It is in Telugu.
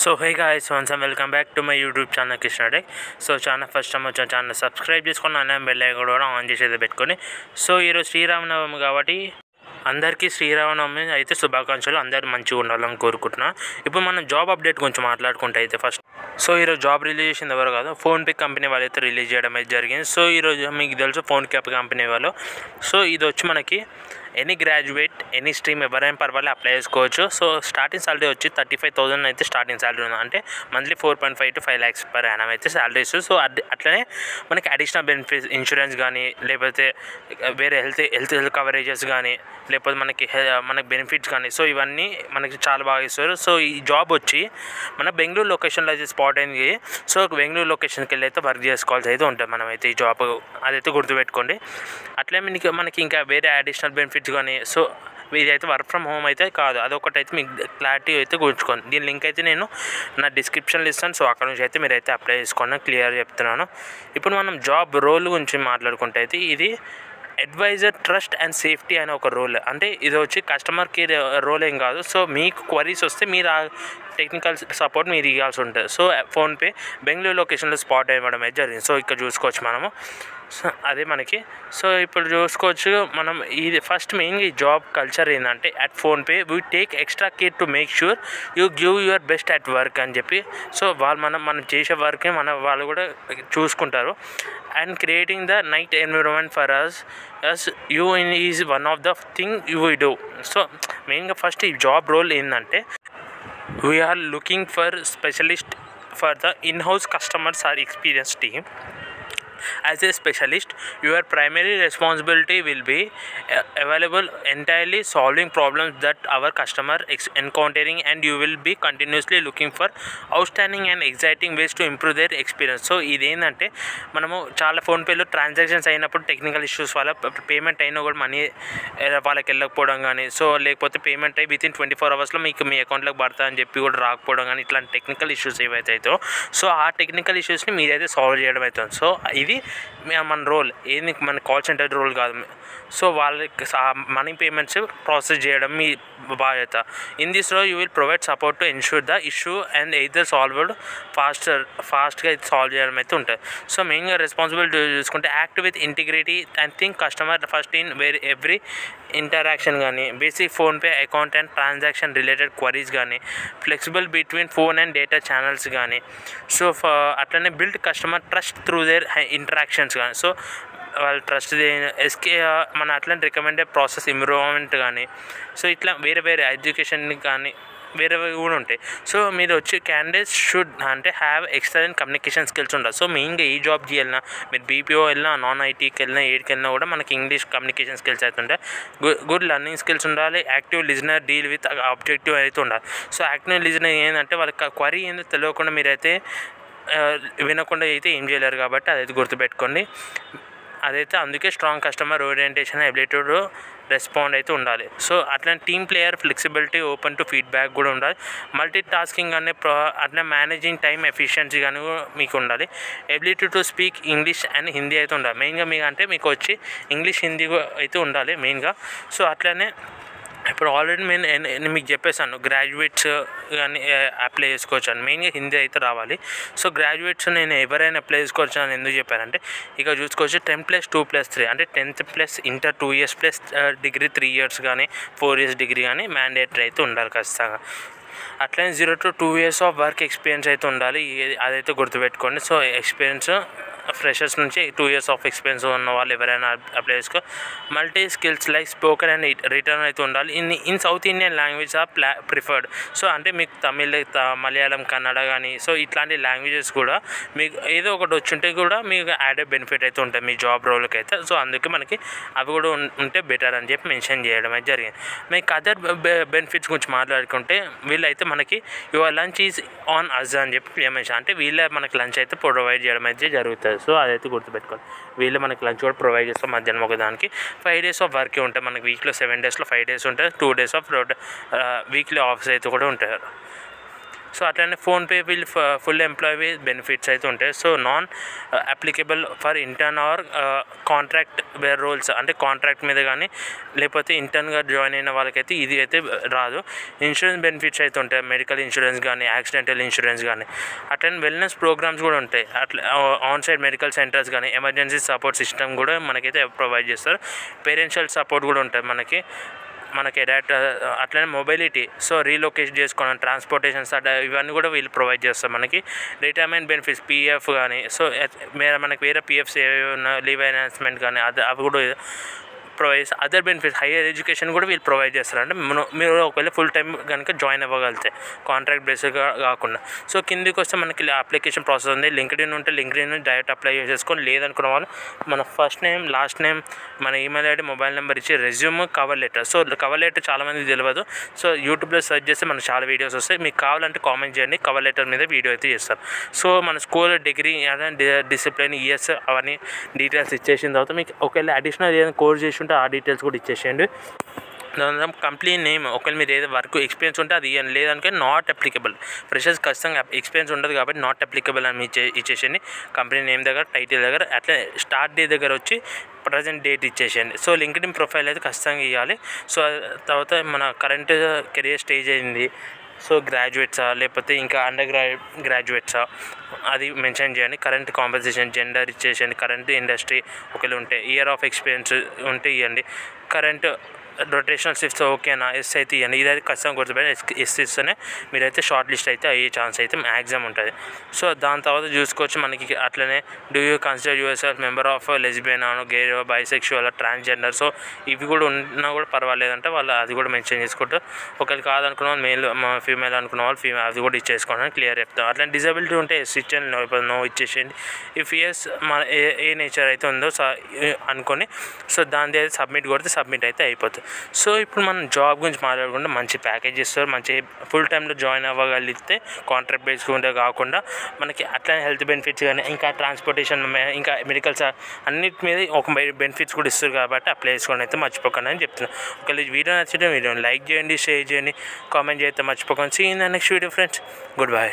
So hey guys, once and welcome back to my YouTube channel Krishna Tech. So channel first time వచ్చే ఛానల్ సబ్స్క్రైబ్ చేసుకొని అన్న బెల్ ఐకాన్ కూడా ఆన్ చేసేది పెట్టుకొని. సో ఈరోజు శ్రీరామనవమి కాబట్టి అందరికీ శ్రీరామనవమి అయితే శుభాకాంక్షలు. అందరూ మంచిగా ఉండాలని కోరుకుంటున్నా. ఇప్పుడు మనం జాబ్ అప్డేట్ గురించి మాట్లాడుకుంటే అయితే ఫస్ట్ ఈరోజు జాబ్ రిలీజ్ చేసింది ఎవరు కాదు, ఫోన్పే కంపెనీ వాళ్ళు అయితే రిలీజ్ చేయడం అయితే జరిగింది. సో ఈరోజు మీకు తెలుసు ఫోన్పే కంపెనీ వాళ్ళు. సో ఇది వచ్చి మనకి ఎనీ గ్రాడ్యుయేట్ ఎనీ స్ట్రీమ్ ఎవరైనా పర్వాలేదు అప్లై చేసుకోవచ్చు. సో స్టార్టింగ్ సాలరీ వచ్చి 35,000 అయితే స్టార్టింగ్ సాలరీ ఉంది, అంటే monthly 4.5 to 5 lakhs per annum అయితే సాలరీ ఇస్తుంది. సో అట్లనే మనకి అడిషనల్ బెనిఫిట్స్ ఇన్సూరెన్స్ కానీ, లేకపోతే వేరే హెల్త్ కవరేజెస్ కానీ, లేకపోతే మనకి బెనిఫిట్స్ కానీ, సో ఇవన్నీ మనకి చాలా బాగా ఇస్తారు. సో ఈ జాబ్ వచ్చి మన బెంగళూరు లొకేషన్లో అయితే స్పాట్ అయింది. సో బెంగళూరు లొకేషన్కి వెళ్ళి అయితే వర్క్ చేసుకోవాల్సి అయితే ఉంటుంది మనమైతే ఈ జాబ్, అదైతే గుర్తుపెట్టుకోండి. అట్లే మనకి ఇంకా వేరే అడిషనల్ బెనిఫిట్స్ కానీ, సో ఇదైతే వర్క్ ఫ్రమ్ హోమ్ అయితే కాదు, అదొకటైతే మీకు క్లారిటీ అయితే గుర్తుంచుకోండి. దీని లింక్ అయితే నేను నా డిస్క్రిప్షన్లో ఇస్తాను. సో అక్కడ నుంచి అయితే మీరైతే అప్లై చేసుకోండి, క్లియర్ చెప్తున్నాను. ఇప్పుడు మనం జాబ్ రోల్ గురించి మాట్లాడుకుంటే అయితే ఇది అడ్వైజర్ ట్రస్ట్ అండ్ సేఫ్టీ అనే ఒక రోల్, అంటే ఇది వచ్చి కస్టమర్ కేర్ రోల్ ఏం కాదు. సో మీకు క్వరీస్ వస్తే మీరు ఆ టెక్నికల్ సపోర్ట్ మీరు ఇవ్వాల్సి ఉంటుంది. సో ఫోన్పే బెంగళూరు లొకేషన్లో స్పాట్ అవ్వడం అయితే జరిగింది. సో ఇక్కడ చూసుకోవచ్చు మనము. సో అదే మనకి. సో ఇప్పుడు చూసుకోవచ్చు మనం ఇది ఫస్ట్ మెయిన్గా ఈ జాబ్ కల్చర్ ఏంటంటే at PhonePe we take extra care to make sure you give your best at work అని చెప్పి. సో మనం చేసే వర్క్ని వాళ్ళు కూడా చూసుకుంటారు. And creating the right environment for us you is one of the thing you we do. So మెయిన్గా ఫస్ట్ ఈ జాబ్ రోల్ ఏంటంటే we are looking for specialist for the in-house customers or experience team. As a specialist, your primary responsibility will be available entirely solving problems that our customer encountering, and you will be continuously looking for outstanding and exciting ways to improve their experience. So ఇదేంటంటే మనము చాలా ఫోన్పేలో ట్రాన్సాక్షన్స్ అయినప్పుడు టెక్నికల్ ఇష్యూస్ వల్ల పేమెంట్ అయినా కూడా మనీ వాళ్ళకి వెళ్ళకపోవడం కానీ, సో లేకపోతే పేమెంట్ అయ్యి వితిన్ 24 hours మీకు మీ అకౌంట్లోకి పడతా అని చెప్పి కూడా రాకపోవడం కానీ, ఇట్లాంటి టెక్నికల్ ఇష్యూస్ ఏవైతే అవుతాయో సో ఆ టెక్నికల్ ఇష్యూస్ని మీరైతే సాల్వ్ చేయడం అవుతుంది. సో ఇది మన రోల్, ఏది మన కాల్ సెంటర్ రోల్ కాదు. సో వాళ్ళకి మనీ పేమెంట్స్ ప్రాసెస్ చేయడం మీ బాధ్యత. In this role you will provide support to ensure the issue and either solved ఫాస్ట్గా అయితే సాల్వ్ చేయడం అయితే ఉంటుంది. సో మెయిన్గా రెస్పాన్సిబిలిటీ చూసుకుంటే act with integrity and think customer first in every interaction కానీ, basic PhonePe account and transaction related queries కానీ, flexible between phone and data channels కానీ, సో అట్లనే build customer trust through their interactions కానీ, సో వాళ్ళు ట్రస్ట్ మన అట్లనే రికమెండెడ్ ప్రాసెస్ ఇంప్రూవ్మెంట్ కానీ, సో ఇట్లా వేరే ఎడ్యుకేషన్ కానీ వేరేవి కూడా ఉంటాయి. సో మీరు వచ్చి క్యాండిడేట్స్ షుడ్ అంటే హ్యావ్ ఎక్సలెంట్ కమ్యూనికేషన్ స్కిల్స్ ఉండాలి. సో మెయిన్గా ఈ జాబ్కి వెళ్ళినా, మీరు బీపీఓ వెళ్ళినా, నాన్ ఐటీకి వెళ్ళినా, ఏడికి వెళ్ళినా కూడా మనకి ఇంగ్లీష్ కమ్యూనికేషన్ స్కిల్స్ అయితే ఉంటాయి. గుడ్ లర్నింగ్ స్కిల్స్ ఉండాలి. Active listener, deal with objective అయితే ఉండాలి. సో యాక్టివ్ లిజనర్ ఏంటంటే వాళ్ళకి క్వరీ ఏందో తెలియకుండా మీరైతే వినకుండా అయితే ఏం చేయలేరు, కాబట్టి అదైతే గుర్తుపెట్టుకోండి. అదైతే అందుకే strong customer orientation, ability to respond అయితే ఉండాలి. సో అట్లనే team player, flexibility, open to feedback కూడా ఉండాలి. మల్టీ టాస్కింగ్ అనే అట్లా మేనేజింగ్ టైం ఎఫిషియన్సీ కానీ మీకు ఉండాలి. Ability to speak English and Hindi అయితే ఉండాలి. మెయిన్గా మీకు వచ్చి ఇంగ్లీష్, హిందీ అయితే ఉండాలి మెయిన్గా. సో అట్లనే ఇప్పుడు ఆల్రెడీ నేను మీకు చెప్పేసాను గ్రాడ్యుయేట్స్ కానీ అప్లై చేసుకోవచ్చు అని. మెయిన్గా హిందీ అయితే రావాలి. సో గ్రాడ్యుయేట్స్ నేను ఎవరైనా అప్లై చేసుకోవచ్చు అని ఎందుకు చెప్పానంటే ఇక చూసుకోవచ్చు 10+2+3 అంటే 10th plus inter 2 years plus degree 3 years కానీ 4 years డిగ్రీ కానీ మ్యాండేటరీ అయితే ఉండాలి ఖచ్చితంగా. అట్లనే 0 to 2 years of work experience అయితే ఉండాలి, అదైతే గుర్తుపెట్టుకోండి. సో ఎక్స్పీరియన్స్ ఫ్రెషర్స్ నుంచి 2 years ఆఫ్ ఎక్స్పీరియన్స్ ఉన్న వాళ్ళు ఎవరైనా అప్లై చేసుకో. Multi skills like spoken and written అయితే ఉండాలి. In South Indian language are preferred. So అంటే మీకు తమిళ్, మలయాళం, కన్నడ కానీ, సో ఇట్లాంటి లాంగ్వేజెస్ కూడా మీకు ఏదో ఒకటి వచ్చుంటే కూడా మీకు యాడెడ్ బెనిఫిట్ అయితే ఉంటుంది మీ జాబ్ రోల్కి అయితే. సో అందుకే మనకి అవి కూడా ఉంటే బెటర్ అని చెప్పి మెన్షన్ చేయడం అయితే జరిగింది. మీకు అదర్ బెనిఫిట్స్ గురించి మాట్లాడుకుంటే వీళ్ళైతే మనకి యువర్ లంచ్ ఈజ్ ఆన్ అజ్ అని చెప్పి మెన్షన్, అంటే వీళ్ళే మనకి లంచ్ అయితే ప్రొవైడ్ చేయడం అయితే జరుగుతుంది. సో అదైతే గుర్తుపెట్టుకోవాలి. వీళ్ళు మనకి లంచ్ కూడా ప్రొవైడ్ చేస్తాం మధ్యాహ్నం ఒకదానికి. 5 days ఆఫ్ వర్కే ఉంటాయి మనకి. వీక్లో 7 daysలో 5 days ఉంటాయి, 2 days ఆఫ్ వీక్లీ ఆఫ్స్ అయితే కూడా ఉంటాయి. సో అట్లనే PhonePe will full employee benefits అయితే ఉంటాయి. So non applicable for intern or contract where roles, అంటే కాంట్రాక్ట్ మీద కానీ లేకపోతే ఇంటర్న్గా జాయిన్ అయిన వాళ్ళకైతే ఇది అయితే రాదు. ఇన్సూరెన్స్ బెనిఫిట్స్ అయితే ఉంటాయి, మెడికల్ ఇన్సూరెన్స్ కానీ యాక్సిడెంటల్ ఇన్సూరెన్స్ కానీ. అట్లనే వెల్నెస్ ప్రోగ్రామ్స్ కూడా ఉంటాయి. అట్లా ఆన్ సైడ్ మెడికల్ సెంటర్స్ కానీ ఎమర్జెన్సీ సపోర్ట్ సిస్టమ్ కూడా మనకైతే ప్రొవైడ్ చేస్తారు. పేరెన్షియల్ సపోర్ట్ కూడా ఉంటుంది మనకి అడాప్ట్. అట్లనే మొబిలిటీ, సో రీలొకేట్ చేసుకోవడం, ట్రాన్స్పోర్టేషన్స్ ఇవన్నీ కూడా వీళ్ళు ప్రొవైడ్ చేస్తారు. మనకి రిటైర్మెంట్ బెనిఫిట్స్, పీఎఫ్ కానీ, సో మనకి వేరే పీఎఫ్స్ ఏమైనా లీవ్ ఎన్హాన్స్మెంట్ కానీ అవి కూడా provide. Other benefits, higher education కూడా వీళ్ళు ప్రొవైడ్ చేస్తారు. అంటే మీరు ఒకవేళ ఫుల్ టైం కనుక జాయిన్ అవ్వగలిగితే కాంట్రాక్ట్ బేస్గా కాకుండా. సో కిందికి వస్తే మనకి అప్లికేషన్ ప్రాసెస్ ఉంది. లింక్డ్ఇన్ ఉంటే లింక్డ్ఇన్ డైరెక్ట్ అప్లై చేసుకొని, లేదనుకున్న వాళ్ళు మన ఫస్ట్ నేమ్, లాస్ట్ నేమ్, మన ఈమెయిల్ ఐడి, మొబైల్ నెంబర్ ఇచ్చి resume, cover letter. So cover letter చాలామందికి తెలియదు. సో యూట్యూబ్లో సెర్చ్ చేస్తే మనకు చాలా వీడియోస్ వస్తాయి. మీకు కావాలంటే కామెంట్ చేయండి, కవర్ లెటర్ మీద వీడియో అయితే చేస్తారు. సో మన స్కూల్, డిగ్రీ, డిసిప్లిన్, ఇయర్స్ అవన్నీ డీటెయిల్స్ ఇచ్చేసిన తర్వాత మీకు ఒకవేళ అడిషనల్ ఏదైనా కోర్స్ చేసి ఆ డీటెయిల్స్ కూడా ఇచ్చేసేయండి. కంప్లీట్ నేమ్, ఒకవేళ మీరు ఏదో వర్క్ ఎక్స్పీరియన్స్ ఉంటే అది ఇవ్వండి, లేదంటే నాట్ అప్లికబుల్. ఫ్రెషర్స్ ఖచ్చితంగా ఎక్స్పీరియన్స్ ఉండదు కాబట్టి నాట్ అప్లికబుల్ అని ఇచ్చేసేయండి. కంపెనీ నేమ్ దగ్గర, టైటిల్ దగ్గర, అట్లా స్టార్ట్ డే దగ్గర వచ్చి ప్రజెంట్ డేట్ ఇచ్చేసేయండి. సో లింక్డ్ఇన్ ప్రొఫైల్ అయితే ఖచ్చితంగా ఇవ్వాలి. సో తర్వాత మన కరెంట్ కెరియర్ స్టేజ్ అయింది, సో గ్రాడ్యుయేట్సా లేకపోతే ఇంకా అండర్ గ్రాడ్యుయేట్సా అది మెన్షన్ చేయండి. కరెంట్ కాంపెన్సేషన్, జెండర్ ఇచ్చేసేయండి. కరెంట్ ఇండస్ట్రీ ఒకవేళ ఉంటే, ఇయర్ ఆఫ్ ఎక్స్పీరియన్స్ ఉంటే ఇవ్వండి. కరెంట్ రొటేషనల్ షిఫ్ట్స్ ఓకేనా, ఎస్ అయితే ఇవ్వండి. ఇదైతే ఖచ్చితంగా గుర్తుపెట్టి ఎస్ ఇస్తేనే మీరైతే షార్ట్ లిస్ట్ అయితే అయ్యే ఛాన్స్ అయితే మ్యాక్సిమం ఉంటుంది. సో దాని తర్వాత చూసుకోవచ్చు మనకి అట్లనే do you consider your self member of lesbian, gear, bisexual, transgender. So ఇవి కూడా ఉన్నా కూడా పర్వాలేదంటే వాళ్ళు అది కూడా మెన్షన్ చేసుకుంటారు. ఒకవేళ కాదనుకున్న వాళ్ళు మేల్, ఫీమేల్ అనుకున్న వాళ్ళు ఫీమేల్ అది కూడా ఇచ్చేసుకోండి, క్లియర్ చెప్తాం. అట్లా డిజబిలిటీ ఉంటే ఎస్ ఇచ్చేయండి, నో ఇచ్చేసేయండి. ఇఫ్ ఎస్ మన ఏ నేచర్ అయితే ఉందో అనుకొని సో దాని అయితే సబ్మిట్ కొడితే సబ్మిట్ అయితే అయిపోతుంది. సో ఇప్పుడు మనం జాబ్ గురించి మాట్లాడుకుంటే మంచి ప్యాకేజ్ ఇస్తారు, మంచి ఫుల్ టైంలో జాయిన్ అవ్వగలిగితే కాంట్రాక్ట్ బేస్గా కాకుండా మనకి అట్లనే హెల్త్ బెనిఫిట్స్ కానీ ఇంకా ట్రాన్స్పోర్టేషన్ ఇంకా మెడికల్స్ అన్నిటి మీద ఒక బెనిఫిట్స్ కూడా ఇస్తారు కాబట్టి అప్లై చేసుకోండి అయితే మర్చిపోకండి అని చెప్తున్నాను. ఒకవేళ వీడియో నచ్చితే వీడియోని లైక్ చేయండి, షేర్ చేయండి, కామెంట్ చేస్తే మర్చిపోకండి. See in the next video friends. Good bye.